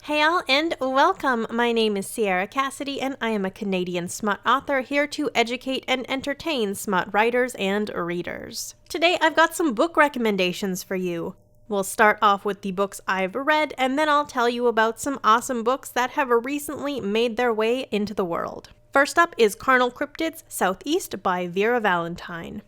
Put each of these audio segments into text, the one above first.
Hey all, and welcome! My name is Sierra Cassidy, and I am a Canadian smut author here to educate and entertain smut writers and readers. Today I've got some book recommendations for you. We'll start off with the books I've read, and then I'll tell you about some awesome books that have recently made their way into the world. First up is Carnal Cryptids Southeast by Vera Valentine.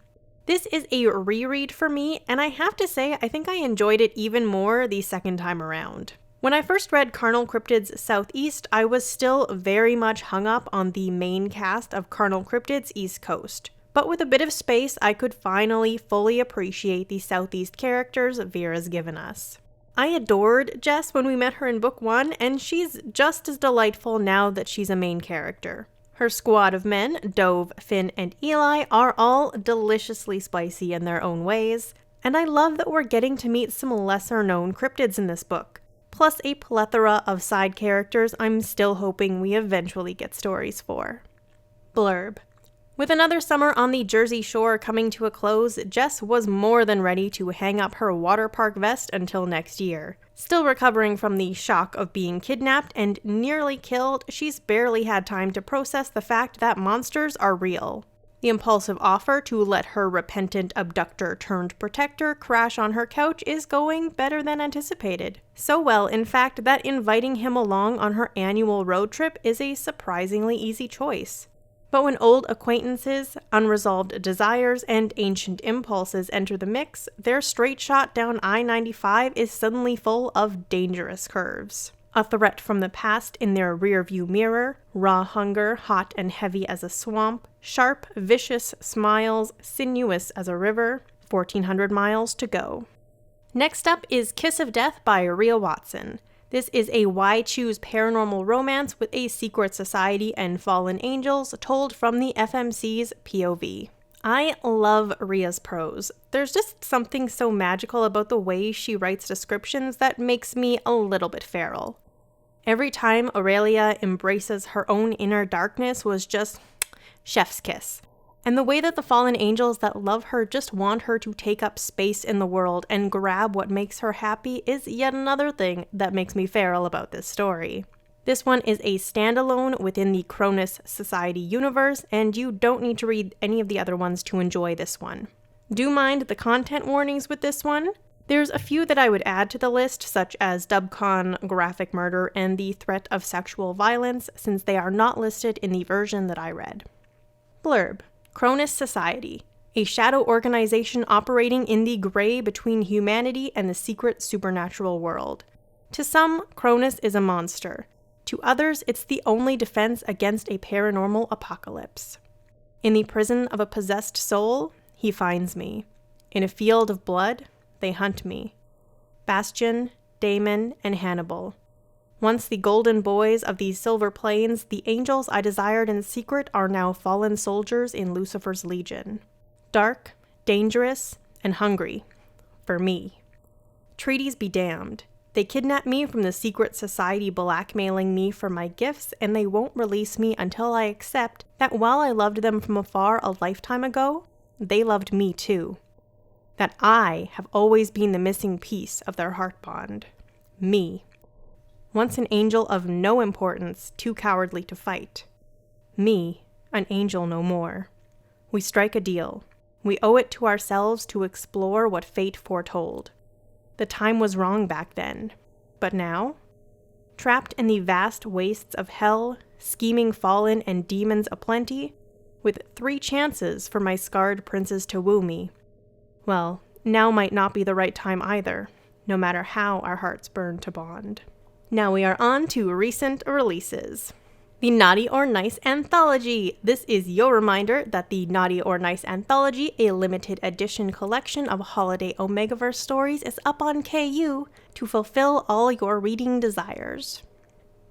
This is a reread for me, and I have to say I think I enjoyed it even more the second time around. When I first read Carnal Cryptids Southeast, I was still very much hung up on the main cast of Carnal Cryptids East Coast. But with a bit of space, I could finally fully appreciate the Southeast characters Vera's given us. I adored Jess when we met her in book 1, and she's just as delightful now that she's a main character. Her squad of men, Dove, Finn, and Eli, are all deliciously spicy in their own ways, and I love that we're getting to meet some lesser-known cryptids in this book. Plus a plethora of side characters I'm still hoping we eventually get stories for. Blurb. With another summer on the Jersey Shore coming to a close, Jess was more than ready to hang up her water park vest until next year. Still recovering from the shock of being kidnapped and nearly killed, she's barely had time to process the fact that monsters are real. The impulsive offer to let her repentant abductor-turned-protector crash on her couch is going better than anticipated. So well, in fact, that inviting him along on her annual road trip is a surprisingly easy choice. But when old acquaintances, unresolved desires, and ancient impulses enter the mix, their straight shot down I-95 is suddenly full of dangerous curves. A threat from the past in their rearview mirror, raw hunger, hot and heavy as a swamp, sharp, vicious smiles, sinuous as a river, 1,400 miles to go. Next up is Kiss of Death by Rhea Watson. This is a why choose paranormal romance with a secret society and fallen angels told from the FMC's POV. I love Rhea's prose. There's just something so magical about the way she writes descriptions that makes me a little bit feral. Every time Aurelia embraces her own inner darkness was just chef's kiss. And the way that the fallen angels that love her just want her to take up space in the world and grab what makes her happy is yet another thing that makes me feral about this story. This one is a standalone within the Cronus Society universe, and you don't need to read any of the other ones to enjoy this one. Do mind the content warnings with this one. There's a few that I would add to the list, such as dubcon, graphic murder, and the threat of sexual violence, since they are not listed in the version that I read. Blurb. Cronus Society, a shadow organization operating in the gray between humanity and the secret supernatural world. To some, Cronus is a monster. To others, it's the only defense against a paranormal apocalypse. In the prison of a possessed soul, he finds me. In a field of blood, they hunt me. Bastion, Damon, and Hannibal. Once the golden boys of the Silver Plains, the angels I desired in secret are now fallen soldiers in Lucifer's legion. Dark, dangerous, and hungry. For me. Treaties be damned. They kidnap me from the secret society blackmailing me for my gifts, and they won't release me until I accept that while I loved them from afar a lifetime ago, they loved me too. That I have always been the missing piece of their heart bond. Me. Once an angel of no importance, too cowardly to fight. Me, an angel no more. We strike a deal. We owe it to ourselves to explore what fate foretold. The time was wrong back then. But now? Trapped in the vast wastes of hell, scheming fallen and demons aplenty, with 3 chances for my scarred princes to woo me. Well, now might not be the right time either, no matter how our hearts burn to bond. Now we are on to recent releases. The Naughty or Nice Anthology. This is your reminder that the Naughty or Nice Anthology, a limited edition collection of holiday OMEGAVERSE stories, is up on KU to fulfill all your reading desires.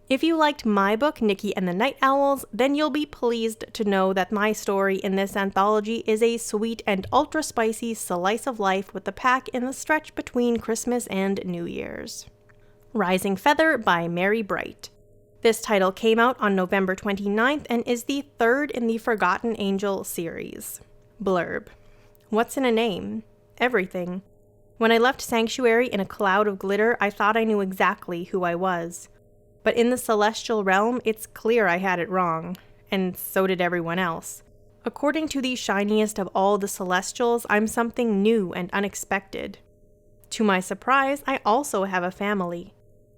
If you liked my book, Nikki and the Night Owls, then you'll be pleased to know that my story in this anthology is a sweet and ultra-spicy slice of life with the pack in the stretch between Christmas and New Year's. Rising Feather by Mary Bright. This title came out on November 29th and is the 3rd in the Forgotten Angel series. Blurb. What's in a name? Everything. When I left Sanctuary in a cloud of glitter, I thought I knew exactly who I was. But in the celestial realm, it's clear I had it wrong, and so did everyone else. According to the shiniest of all the celestials, I'm something new and unexpected. To my surprise, I also have a family.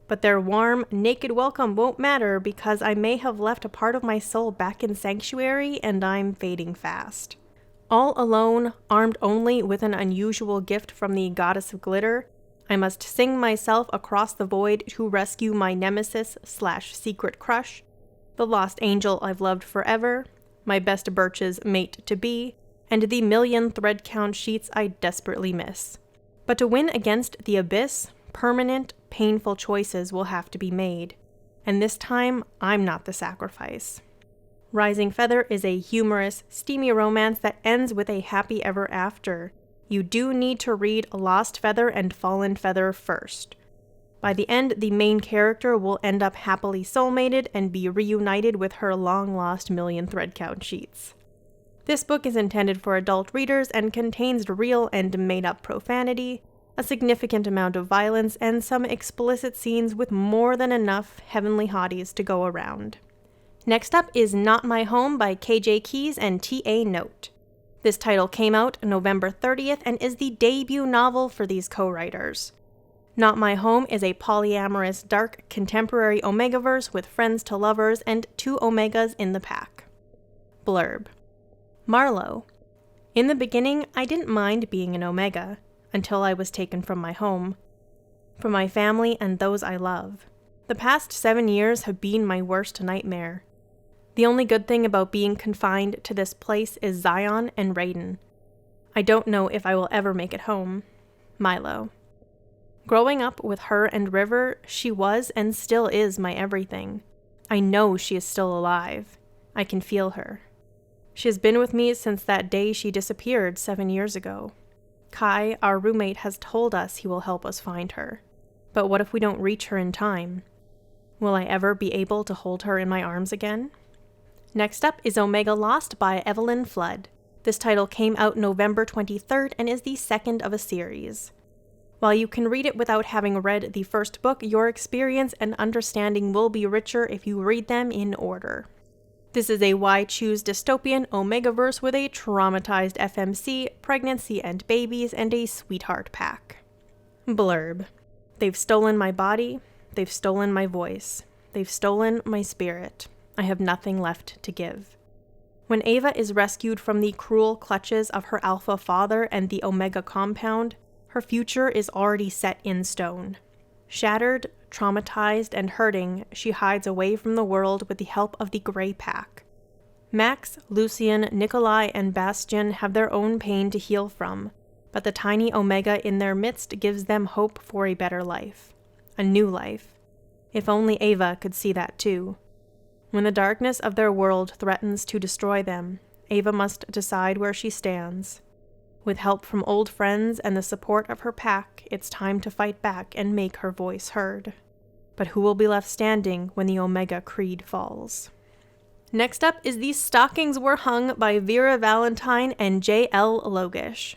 But their warm, naked welcome won't matter because I may have left a part of my soul back in Sanctuary and I'm fading fast. All alone, armed only with an unusual gift from the Goddess of Glitter, I must sing myself across the void to rescue my nemesis/secret crush, the lost angel I've loved forever, my best Birch's mate-to-be, and the million thread count sheets I desperately miss. But to win against the abyss, permanent, painful choices will have to be made, and this time, I'm not the sacrifice. Rising Feather is a humorous, steamy romance that ends with a happy ever after. You do need to read Lost Feather and Fallen Feather first. By the end, the main character will end up happily soulmated and be reunited with her long-lost million thread count sheets. This book is intended for adult readers and contains real and made-up profanity, a significant amount of violence, and some explicit scenes with more than enough heavenly hotties to go around. Next up is Not My Home by KJ Keys and T.A. Note. This title came out November 30th and is the debut novel for these co-writers. Not My Home is a polyamorous, dark, contemporary OMEGAVERSE with friends to lovers and 2 Omegas in the pack. Blurb. Marlowe. In the beginning, I didn't mind being an Omega, until I was taken from my home, from my family and those I love. The past 7 years have been my worst nightmare. The only good thing about being confined to this place is Zion and Raiden. I don't know if I will ever make it home. Milo. Growing up with her and River, she was and still is my everything. I know she is still alive. I can feel her. She has been with me since that day she disappeared 7 years ago. Kai, our roommate, has told us he will help us find her. But what if we don't reach her in time? Will I ever be able to hold her in my arms again? Next up is Omega Lost by Evelyn Flood. This title came out November 23rd and is the second of a series. While you can read it without having read the first book, your experience and understanding will be richer if you read them in order. This is a Why Choose dystopian OMEGAVERSE with a traumatized FMC, pregnancy and babies, and a sweetheart pack. Blurb. They've stolen my body, they've stolen my voice, they've stolen my spirit. I have nothing left to give. When Ava is rescued from the cruel clutches of her alpha father and the Omega compound, her future is already set in stone. Shattered, traumatized, and hurting, she hides away from the world with the help of the Grey Pack. Max, Lucian, Nikolai, and Bastion have their own pain to heal from, but the tiny Omega in their midst gives them hope for a better life. A new life. If only Ava could see that too. When the darkness of their world threatens to destroy them, Ava must decide where she stands. With help from old friends and the support of her pack, it's time to fight back and make her voice heard. But who will be left standing when the Omega Creed falls? Next up is The Stockings Were Hung by Vera, Valentine, and J.L. Logosz.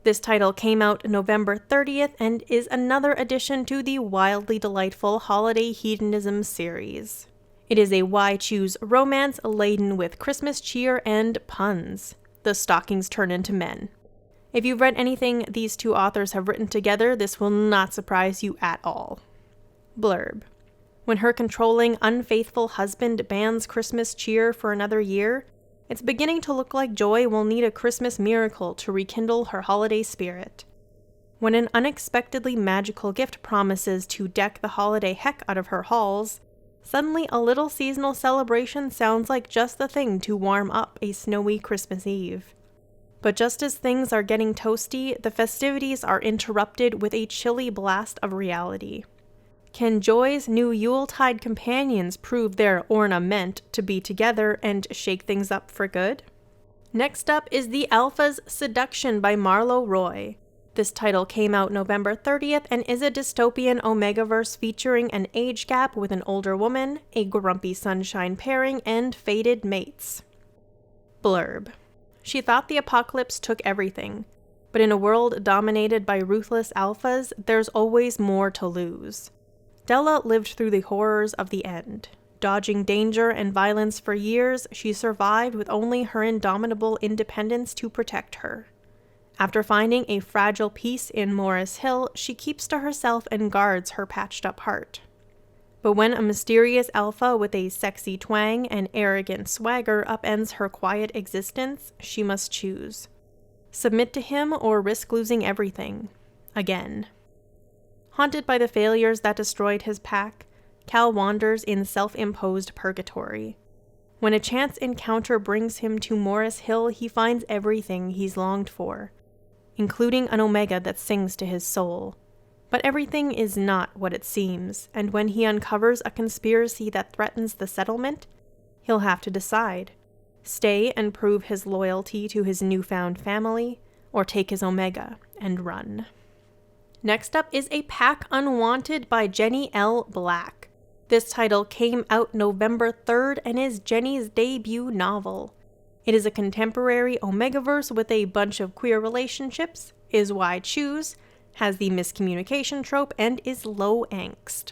This title came out November 30th and is another addition to the wildly delightful Holiday Hedonism series. It is a Why Choose romance laden with Christmas cheer and puns. The stockings turn into men. If you've read anything these 2 authors have written together, this will not surprise you at all. Blurb. When her controlling, unfaithful husband bans Christmas cheer for another year, it's beginning to look like Joy will need a Christmas miracle to rekindle her holiday spirit. When an unexpectedly magical gift promises to deck the holiday heck out of her halls, suddenly a little seasonal celebration sounds like just the thing to warm up a snowy Christmas Eve. But just as things are getting toasty, the festivities are interrupted with a chilly blast of reality. Can Joy's new Yuletide companions prove their ornament to be together and shake things up for good? Next up is The Alpha's Seduction by Marlo Roy. This title came out November 30th and is a dystopian OMEGAVERSE featuring an age gap with an older woman, a grumpy sunshine pairing, and fated mates. Blurb. She thought the apocalypse took everything, but in a world dominated by ruthless alphas, there's always more to lose. Della lived through the horrors of the end. Dodging danger and violence for years, she survived with only her indomitable independence to protect her. After finding a fragile peace in Morris Hill, she keeps to herself and guards her patched-up heart. But when a mysterious alpha with a sexy twang and arrogant swagger upends her quiet existence, she must choose. Submit to him or risk losing everything. Again. Haunted by the failures that destroyed his pack, Cal wanders in self-imposed purgatory. When a chance encounter brings him to Morris Hill, he finds everything he's longed for, including an Omega that sings to his soul. But everything is not what it seems, and when he uncovers a conspiracy that threatens the settlement, he'll have to decide. Stay and prove his loyalty to his newfound family, or take his Omega and run. Next up is A Pack Unwanted by Jenny L. Black. This title came out November 3rd and is Jenny's debut novel. It is a contemporary Omegaverse with a bunch of queer relationships, is why I choose, has the miscommunication trope, and is low angst.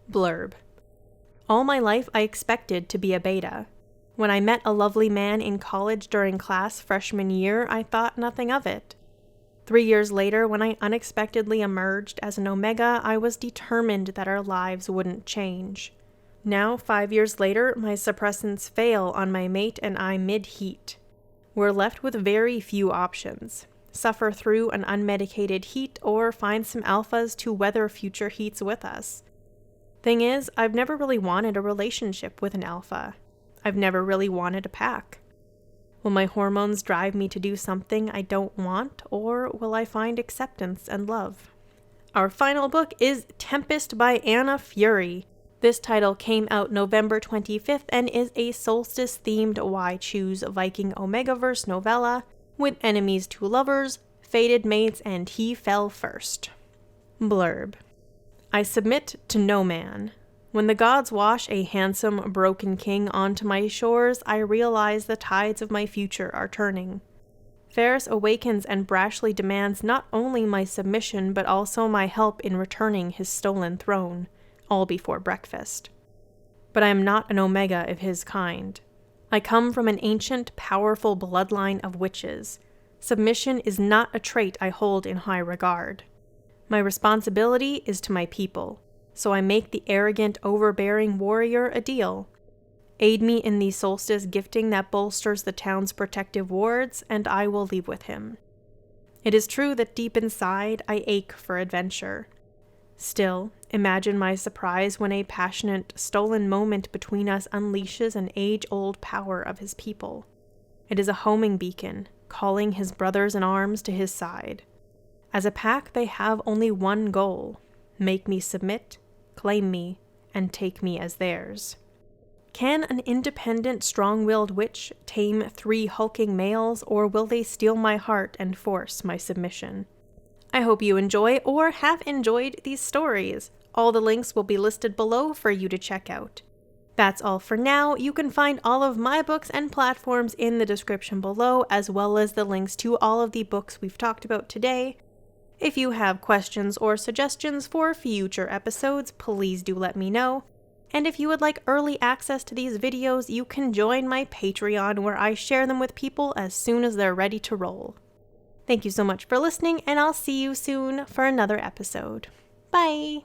Blurb. All my life I expected to be a beta. When I met a lovely man in college during class freshman year, I thought nothing of it. 3 years later, when I unexpectedly emerged as an Omega, I was determined that our lives wouldn't change. Now, 5 years later, my suppressants fail on my mate and I mid-heat. We're left with very few options. Suffer through an unmedicated heat or find some alphas to weather future heats with us. Thing is, I've never really wanted a relationship with an alpha. I've never really wanted a pack. Will my hormones drive me to do something I don't want, or will I find acceptance and love? Our final book is Tempest by Anna Fury. This title came out November 25th and is a solstice-themed Why Choose Viking Omegaverse novella with enemies to lovers, fated mates, and he fell first. Blurb. I submit to no man. When the gods wash a handsome, broken king onto my shores, I realize the tides of my future are turning. Ferris awakens and brashly demands not only my submission but also my help in returning his stolen throne, all before breakfast. But I am not an Omega of his kind. I come from an ancient, powerful bloodline of witches. Submission is not a trait I hold in high regard. My responsibility is to my people. So I make the arrogant, overbearing warrior a deal. Aid me in the solstice gifting that bolsters the town's protective wards, and I will leave with him. It is true that deep inside I ache for adventure. Still, imagine my surprise when a passionate, stolen moment between us unleashes an age-old power of his people. It is a homing beacon, calling his brothers in arms to his side. As a pack, they have only one goal: make me submit, claim me, and take me as theirs. Can an independent, strong-willed witch tame 3 hulking males, or will they steal my heart and force my submission? I hope you enjoy or have enjoyed these stories. All the links will be listed below for you to check out. That's all for now. You can find all of my books and platforms in the description below, as well as the links to all of the books we've talked about today. If you have questions or suggestions for future episodes, please do let me know. And if you would like early access to these videos, you can join my Patreon where I share them with people as soon as they're ready to roll. Thank you so much for listening, and I'll see you soon for another episode. Bye!